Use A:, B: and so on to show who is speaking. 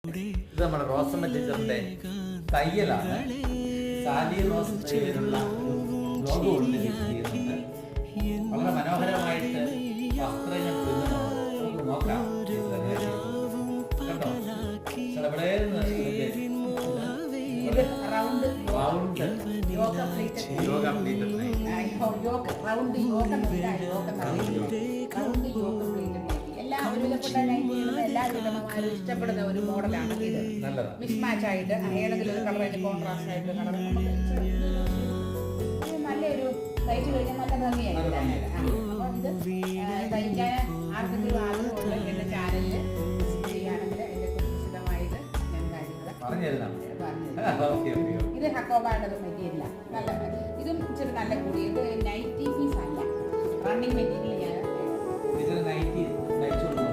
A: ഇത് നമ്മുടെ റോസമ്മ ടീച്ചറിന്റെ തയ്യലാണ്. സാലി റോസ് പേരുള്ള ലോഗോ കൊണ്ട് ചെയ്യുന്നുണ്ട്. വളരെ മനോഹരമായിട്ട് വസ്ത്രങ്ങൾ തുന്നുന്നുണ്ട്. നമുക്ക് നോക്കാം കണ്ടോ.
B: എല്ലാവരും ഇഷ്ടപ്പെടുന്ന ഒരു മോഡലാണ് ഇത്. മിസ് മാച്ച് ആയിട്ട് ഏതെങ്കിലും ഒരു കളർ കോൺട്രാസ്റ്റ് ആയിട്ട് കളർ നല്ലൊരു തയ്ച്ചു കഴിഞ്ഞാൽ നല്ല ഭംഗിയായിട്ട്. അപ്പോൾ ഇത് തയ്ക്കാൻ ആർക്കെങ്കിലും ആഗ്രഹമുള്ള എൻ്റെ ചാനലിൽ ചെയ്യുകയാണെങ്കിൽ അതിൻ്റെ വിശദമായിട്ട് ഞാൻ കാര്യങ്ങൾ പറഞ്ഞു. ഇത് ഹക്കോബായുടെ മെറ്റീരിയലാണ്. നല്ല ഇതും ഇച്ചിരി നല്ല കൂടി. ഇത് നൈറ്റി പീസ് അല്ല, റണ്ണിങ് മെറ്റീരിയൽ. ഞാൻ